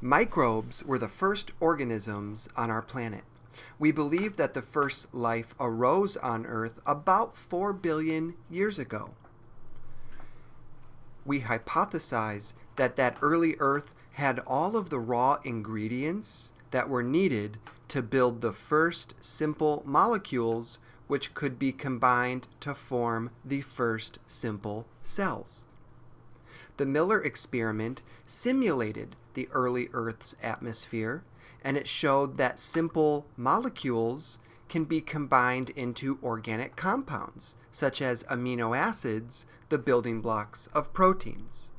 Microbes were the first organisms on our planet. We believe that the first life arose on Earth about 4 billion years ago. We hypothesize that that early Earth had all of the raw ingredients that were needed to build the first simple molecules which could be combined to form the first simple cells. The Miller experiment simulated the early Earth's atmosphere, and it showed that simple molecules can be combined into organic compounds, such as amino acids, the building blocks of proteins.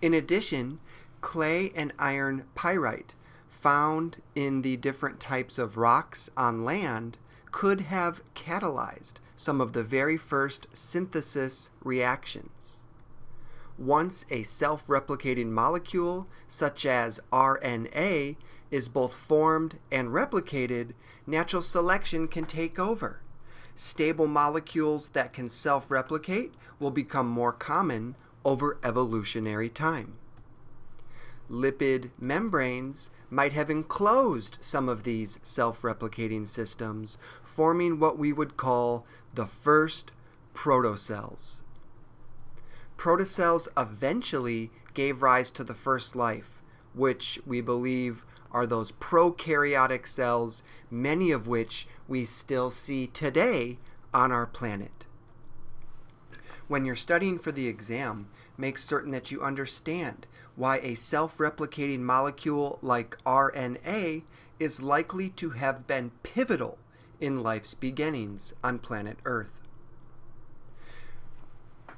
In addition, clay and iron pyrite found in the different types of rocks on land could have catalyzed some of the very first synthesis reactions. Once a self-replicating molecule, such as RNA, is both formed and replicated, natural selection can take over. Stable molecules that can self-replicate will become more common over evolutionary time. Lipid membranes might have enclosed some of these self-replicating systems, forming what we would call the first protocells. Protocells eventually gave rise to the first life, which we believe are those prokaryotic cells, many of which we still see today on our planet. When you're studying for the exam, make certain that you understand why a self-replicating molecule like RNA is likely to have been pivotal in life's beginnings on planet Earth.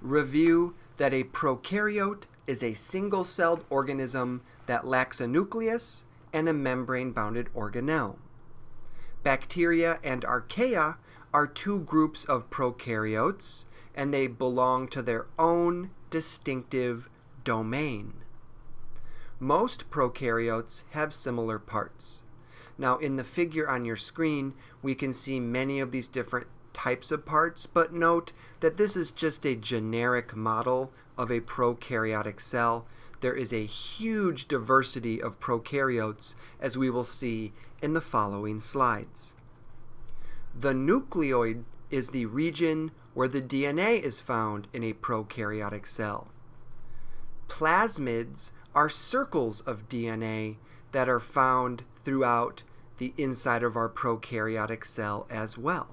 Review that a prokaryote is a single-celled organism that lacks a nucleus and a membrane-bounded organelle. Bacteria and archaea are two groups of prokaryotes, and they belong to their own distinctive domain. Most prokaryotes have similar parts. Now, in the figure on your screen, we can see many of these different types of parts, but note that this is just a generic model of a prokaryotic cell. There is a huge diversity of prokaryotes, as we will see in the following slides. The nucleoid is the region where the DNA is found in a prokaryotic cell. Plasmids are circles of DNA that are found throughout the inside of our prokaryotic cell as well.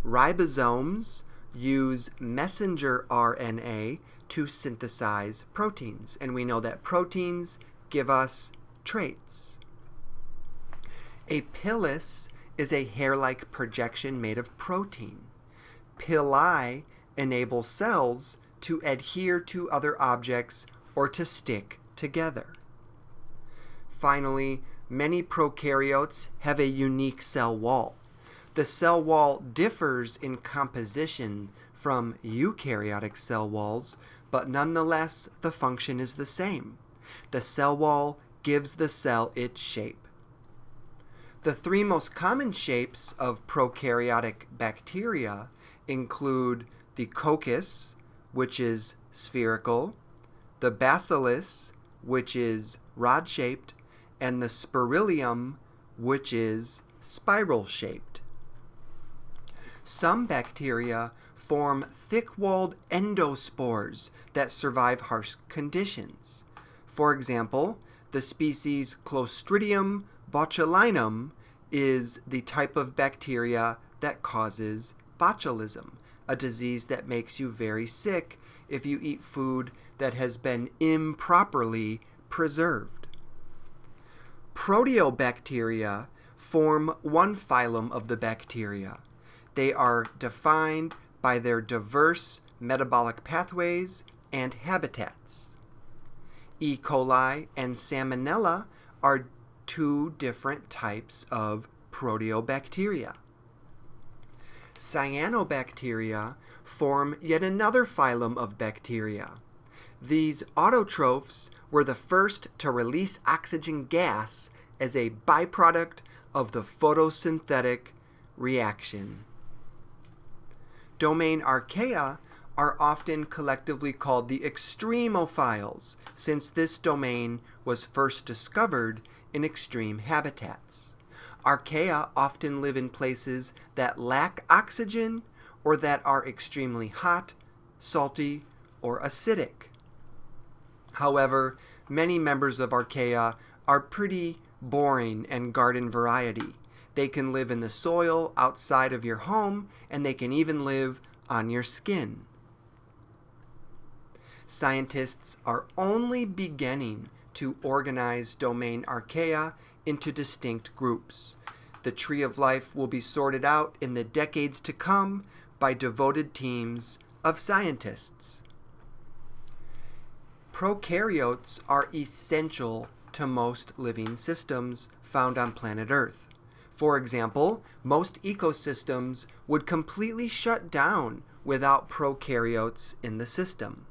Ribosomes use messenger RNA to synthesize proteins, and we know that proteins give us traits. A pilus is a hair-like projection made of protein. Pili enable cells to adhere to other objects or to stick together. Finally, many prokaryotes have a unique cell wall. The cell wall differs in composition from eukaryotic cell walls, but nonetheless the function is the same. The cell wall gives the cell its shape. The three most common shapes of prokaryotic bacteria include the coccus, which is spherical, the bacillus, which is rod-shaped, and the spirillum, which is spiral-shaped. Some bacteria form thick-walled endospores that survive harsh conditions. For example, the species Clostridium botulinum is the type of bacteria that causes botulism, a disease that makes you very sick if you eat food that has been improperly preserved. Proteobacteria form one phylum of the bacteria. They are defined by their diverse metabolic pathways and habitats. E. coli and Salmonella are two different types of proteobacteria. Cyanobacteria form yet another phylum of bacteria. These autotrophs were the first to release oxygen gas as a byproduct of the photosynthetic reaction. Domain archaea are often collectively called the extremophiles, since this domain was first discovered in extreme habitats. Archaea often live in places that lack oxygen or that are extremely hot, salty, or acidic. However, many members of Archaea are pretty boring and garden variety. They can live in the soil outside of your home, and they can even live on your skin. Scientists are only beginning to organize domain Archaea into distinct groups. The tree of life will be sorted out in the decades to come by devoted teams of scientists. Prokaryotes are essential to most living systems found on planet Earth. For example, most ecosystems would completely shut down without prokaryotes in the system.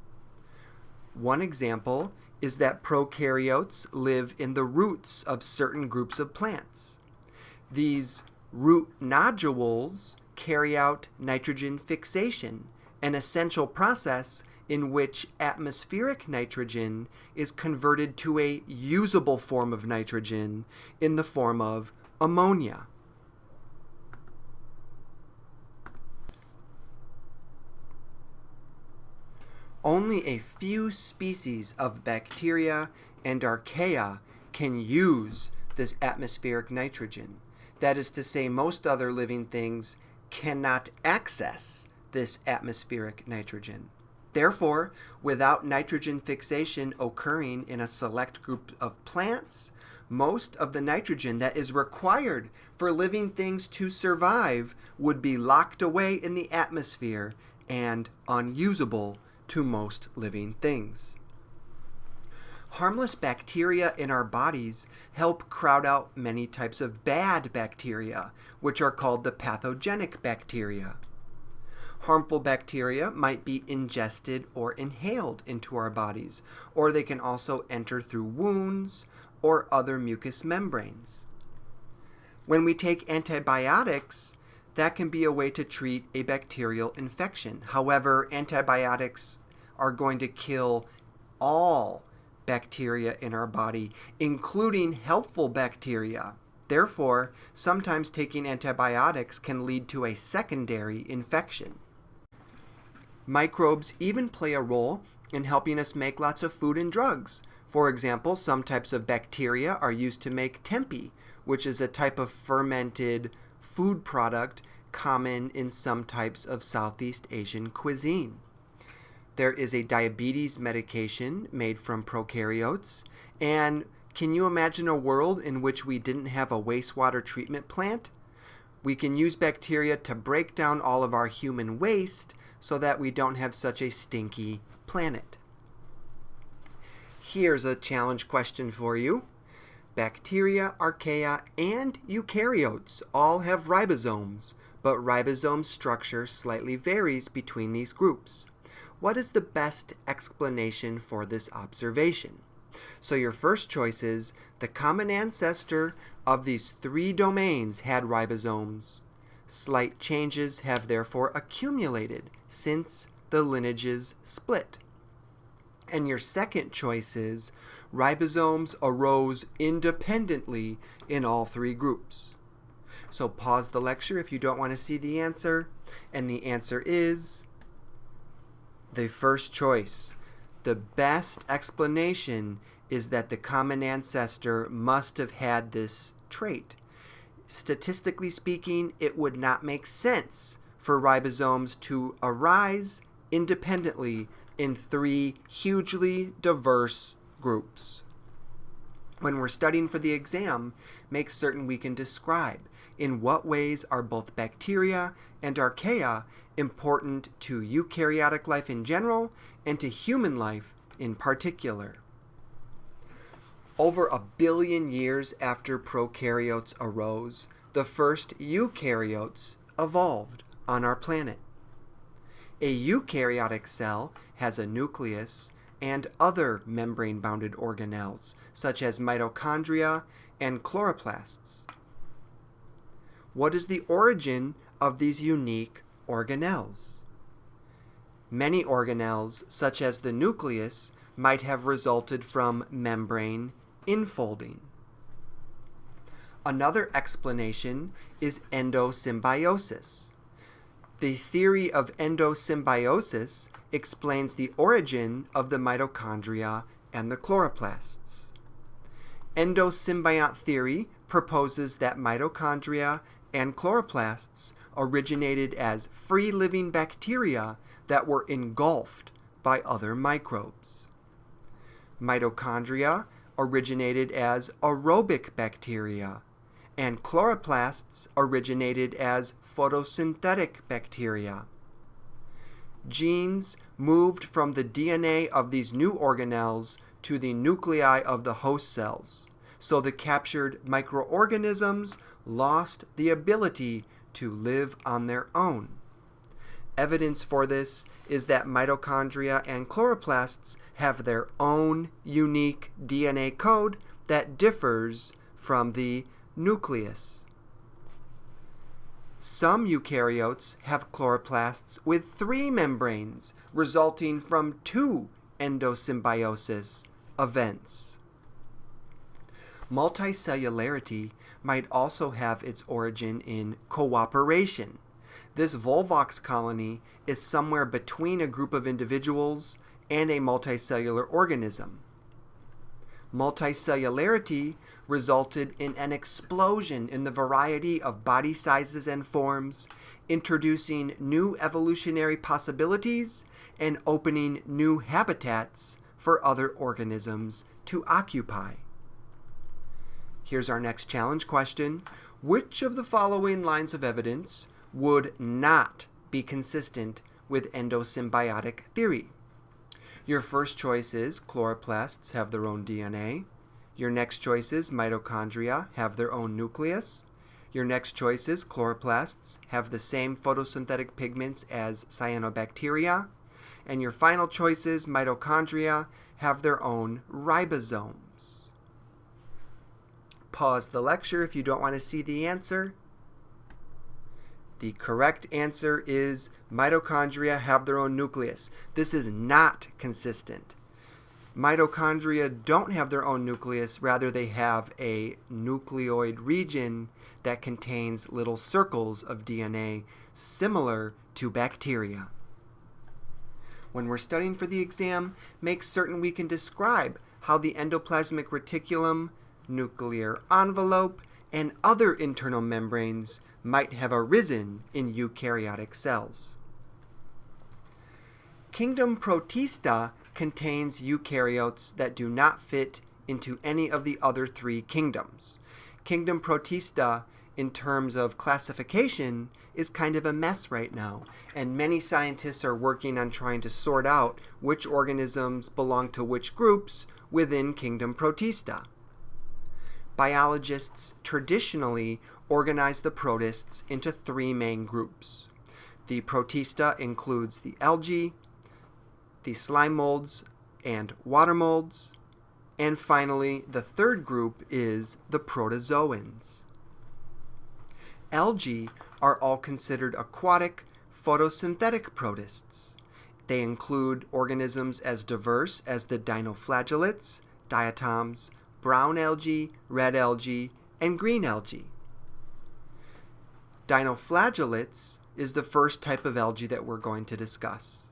One example is that prokaryotes live in the roots of certain groups of plants. These root nodules carry out nitrogen fixation, an essential process in which atmospheric nitrogen is converted to a usable form of nitrogen in the form of ammonia. Only a few species of bacteria and archaea can use this atmospheric nitrogen. That is to say, most other living things cannot access this atmospheric nitrogen. Therefore, without nitrogen fixation occurring in a select group of plants, most of the nitrogen that is required for living things to survive would be locked away in the atmosphere and unusable to most living things. Harmless bacteria in our bodies help crowd out many types of bad bacteria, which are called the pathogenic bacteria. Harmful bacteria might be ingested or inhaled into our bodies, or they can also enter through wounds or other mucous membranes. When we take antibiotics, that can be a way to treat a bacterial infection. However, antibiotics are going to kill all bacteria in our body, including helpful bacteria. Therefore, sometimes taking antibiotics can lead to a secondary infection. Microbes even play a role in helping us make lots of food and drugs. For example, some types of bacteria are used to make tempeh, which is a type of fermented food product common in some types of Southeast Asian cuisine. There is a diabetes medication made from prokaryotes, and can you imagine a world in which we didn't have a wastewater treatment plant? We can use bacteria to break down all of our human waste so that we don't have such a stinky planet. Here's a challenge question for you. Bacteria, archaea, and eukaryotes all have ribosomes, but ribosome structure slightly varies between these groups. What is the best explanation for this observation? So your first choice is the common ancestor of these three domains had ribosomes. Slight changes have therefore accumulated since the lineages split. And your second choice is ribosomes arose independently in all three groups. So pause the lecture if you don't want to see the answer, and the answer is the first choice. The best explanation is that the common ancestor must have had this trait. Statistically speaking, it would not make sense for ribosomes to arise independently in three hugely diverse groups. When we're studying for the exam, make certain we can describe in what ways are both bacteria and archaea important to eukaryotic life in general and to human life in particular. Over 1 billion years after prokaryotes arose, the first eukaryotes evolved on our planet. A eukaryotic cell has a nucleus and other membrane-bounded organelles, such as mitochondria and chloroplasts. What is the origin of these unique organelles? Many organelles, such as the nucleus, might have resulted from membrane infolding. Another explanation is endosymbiosis. The theory of endosymbiosis explains the origin of the mitochondria and the chloroplasts. Endosymbiont theory proposes that mitochondria and chloroplasts originated as free-living bacteria that were engulfed by other microbes. Mitochondria originated as aerobic bacteria, and chloroplasts originated as photosynthetic bacteria. Genes moved from the DNA of these new organelles to the nuclei of the host cells, so the captured microorganisms lost the ability to live on their own. Evidence for this is that mitochondria and chloroplasts have their own unique DNA code that differs from the nucleus. Some eukaryotes have chloroplasts with 3 membranes, resulting from 2 endosymbiosis events. Multicellularity might also have its origin in cooperation. This Volvox colony is somewhere between a group of individuals and a multicellular organism. Multicellularity resulted in an explosion in the variety of body sizes and forms, introducing new evolutionary possibilities and opening new habitats for other organisms to occupy. Here's our next challenge question. Which of the following lines of evidence would not be consistent with endosymbiotic theory? Your first choice is chloroplasts have their own DNA. Your next choice is mitochondria have their own nucleus. Your next choice is chloroplasts have the same photosynthetic pigments as cyanobacteria. And your final choice is mitochondria have their own ribosomes. Pause the lecture if you don't want to see the answer. The correct answer is mitochondria have their own nucleus. This is not consistent. Mitochondria don't have their own nucleus, rather they have a nucleoid region that contains little circles of DNA similar to bacteria. When we're studying for the exam, make certain we can describe how the endoplasmic reticulum, nuclear envelope, and other internal membranes might have arisen in eukaryotic cells. Kingdom Protista contains eukaryotes that do not fit into any of the other 3 kingdoms. Kingdom Protista, in terms of classification, is kind of a mess right now, and many scientists are working on trying to sort out which organisms belong to which groups within Kingdom Protista. Biologists traditionally organize the protists into 3 main groups. The Protista includes the algae, the slime molds and water molds, and finally the third group is the protozoans. Algae are all considered aquatic photosynthetic protists. They include organisms as diverse as the dinoflagellates, diatoms, brown algae, red algae, and green algae. Dinoflagellates is the first type of algae that we're going to discuss.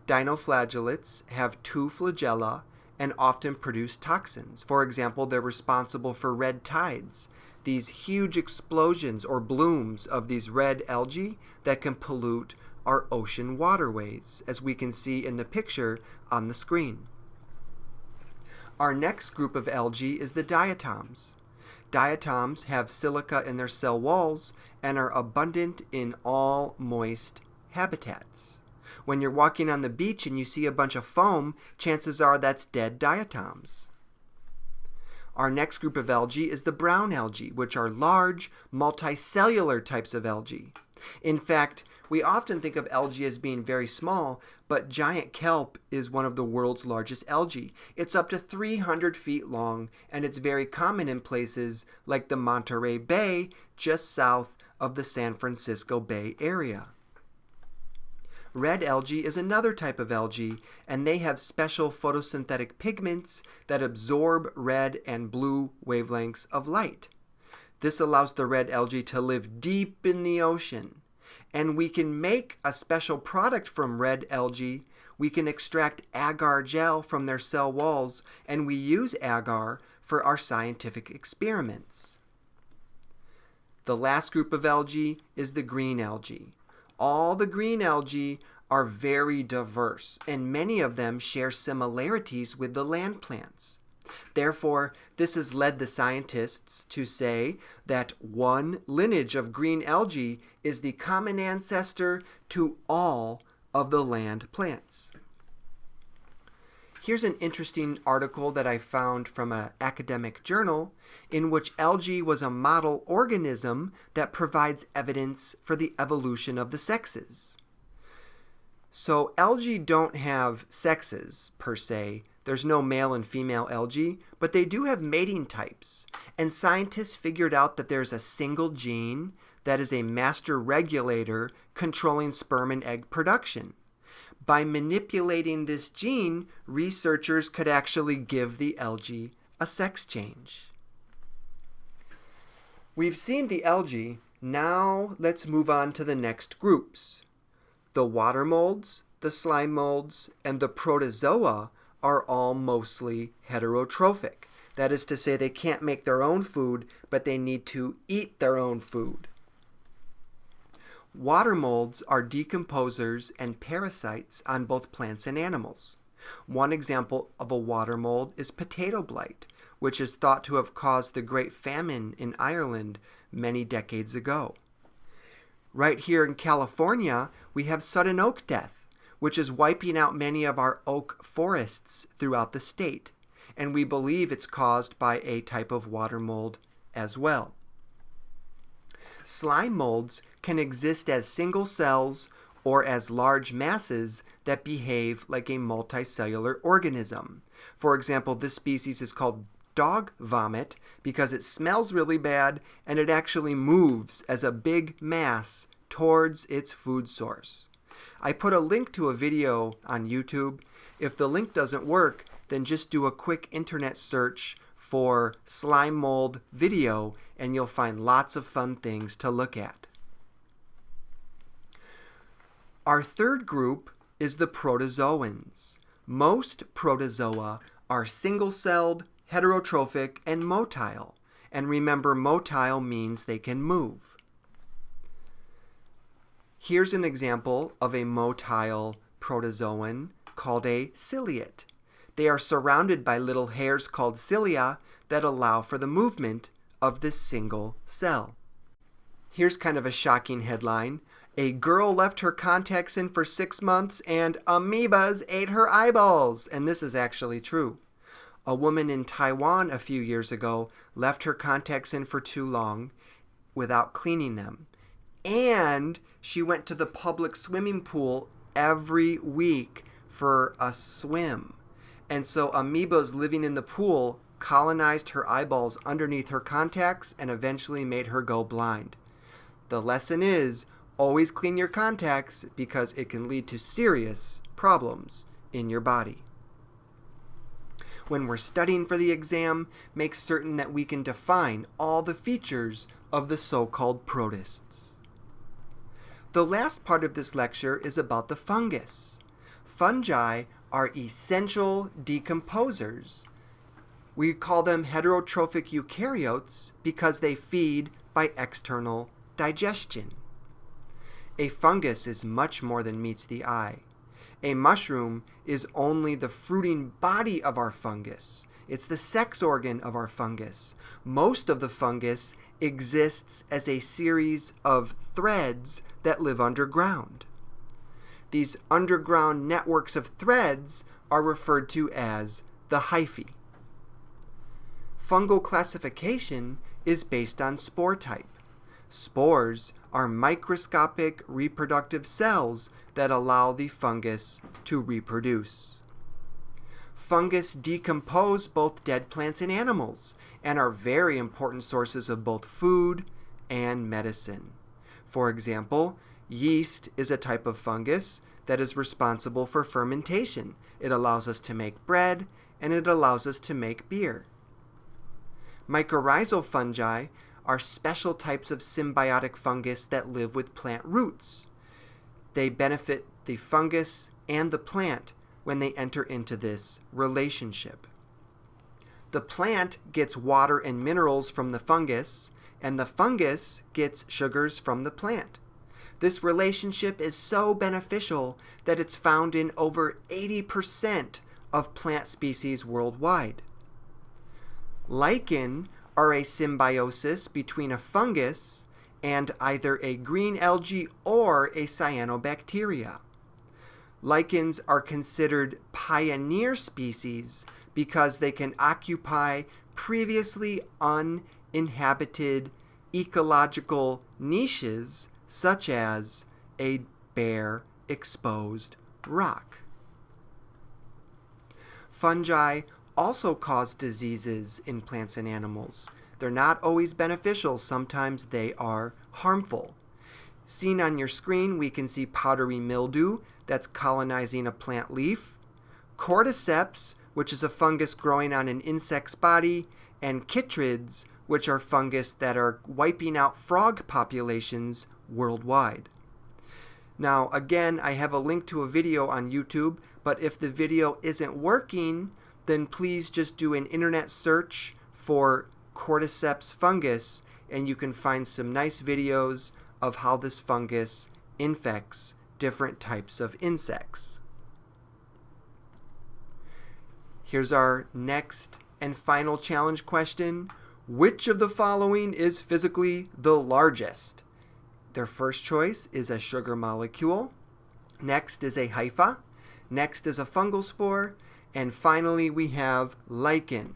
Dinoflagellates have 2 flagella and often produce toxins. For example, they're responsible for red tides, these huge explosions or blooms of these red algae that can pollute our ocean waterways, as we can see in the picture on the screen. Our next group of algae is the diatoms. Diatoms have silica in their cell walls and are abundant in all moist habitats. When you're walking on the beach and you see a bunch of foam, chances are that's dead diatoms. Our next group of algae is the brown algae, which are large, multicellular types of algae. In fact, we often think of algae as being very small, but giant kelp is one of the world's largest algae. It's up to 300 feet long, and it's very common in places like the Monterey Bay, just south of the San Francisco Bay Area. Red algae is another type of algae, and they have special photosynthetic pigments that absorb red and blue wavelengths of light. This allows the red algae to live deep in the ocean. And we can make a special product from red algae. We can extract agar gel from their cell walls, and we use agar for our scientific experiments. The last group of algae is the green algae. All the green algae are very diverse, and many of them share similarities with the land plants. Therefore, this has led the scientists to say that one lineage of green algae is the common ancestor to all of the land plants. Here's an interesting article that I found from an academic journal in which algae was a model organism that provides evidence for the evolution of the sexes. So algae don't have sexes per se. There's no male and female algae, but they do have mating types. And scientists figured out that there's a single gene that is a master regulator controlling sperm and egg production. By manipulating this gene, researchers could actually give the algae a sex change. We've seen the algae. Now let's move on to the next groups. The water molds, the slime molds, and the protozoa are all mostly heterotrophic. That is to say, they can't make their own food, but they need to eat their own food. Water molds are decomposers and parasites on both plants and animals. One example of a water mold is potato blight, which is thought to have caused the Great Famine in Ireland many decades ago. Right here in California, we have sudden oak death, which is wiping out many of our oak forests throughout the state, and we believe it's caused by a type of water mold as well. Slime molds can exist as single cells or as large masses that behave like a multicellular organism. For example, this species is called dog vomit because it smells really bad and it actually moves as a big mass towards its food source. I put a link to a video on YouTube. If the link doesn't work, then just do a quick internet search for slime mold video and you'll find lots of fun things to look at. Our third group is the protozoans. Most protozoa are single-celled, heterotrophic, and motile. And remember, motile means they can move. Here's an example of a motile protozoan called a ciliate. They are surrounded by little hairs called cilia that allow for the movement of this single cell. Here's kind of a shocking headline. A girl left her contacts in for 6 months and amoebas ate her eyeballs. And this is actually true. A woman in Taiwan a few years ago left her contacts in for too long without cleaning them. And she went to the public swimming pool every week for a swim. And so amoebas living in the pool colonized her eyeballs underneath her contacts and eventually made her go blind. The lesson is, always clean your contacts because it can lead to serious problems in your body. When we're studying for the exam, make certain that we can define all the features of the so-called protists. The last part of this lecture is about the fungus. Fungi are essential decomposers. We call them heterotrophic eukaryotes because they feed by external digestion. A fungus is much more than meets the eye. A mushroom is only the fruiting body of our fungus. It's the sex organ of our fungus. Most of the fungus exists as a series of threads that live underground. These underground networks of threads are referred to as the hyphae. Fungal classification is based on spore type. Spores are microscopic reproductive cells that allow the fungus to reproduce. Fungus decompose both dead plants and animals and are very important sources of both food and medicine. For example, yeast is a type of fungus that is responsible for fermentation. It allows us to make bread, and it allows us to make beer. Mycorrhizal fungi are special types of symbiotic fungus that live with plant roots. They benefit the fungus and the plant when they enter into this relationship. The plant gets water and minerals from the fungus, and the fungus gets sugars from the plant. This relationship is so beneficial that it's found in over 80% of plant species worldwide. Lichen are a symbiosis between a fungus and either a green algae or a cyanobacteria. Lichens are considered pioneer species because they can occupy previously uninhabited ecological niches such as a bare exposed rock. Fungi also cause diseases in plants and animals. They're not always beneficial. Sometimes they are harmful. Seen on your screen, we can see powdery mildew that's colonizing a plant leaf, cordyceps, which is a fungus growing on an insect's body, and chytrids, which are fungus that are wiping out frog populations worldwide. Now, again, I have a link to a video on YouTube, but if the video isn't working, then please just do an internet search for cordyceps fungus, and you can find some nice videos of how this fungus infects different types of insects. Here's our next and final challenge question. Which of the following is physically the largest? Their first choice is a sugar molecule. Next is a hypha. Next is a fungal spore. And finally, we have lichen.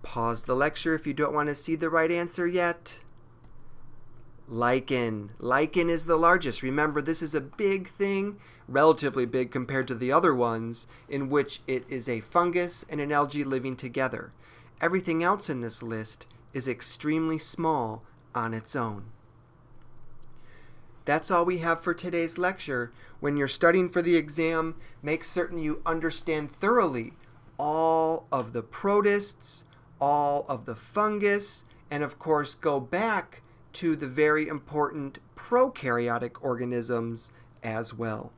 Pause the lecture if you don't want to see the right answer yet. Lichen. Lichen is the largest. Remember, this is a big thing, relatively big compared to the other ones, in which it is a fungus and an algae living together. Everything else in this list is extremely small on its own. That's all we have for today's lecture. When you're studying for the exam, make certain you understand thoroughly all of the protists, all of the fungus, and of course go back to the very important prokaryotic organisms as well.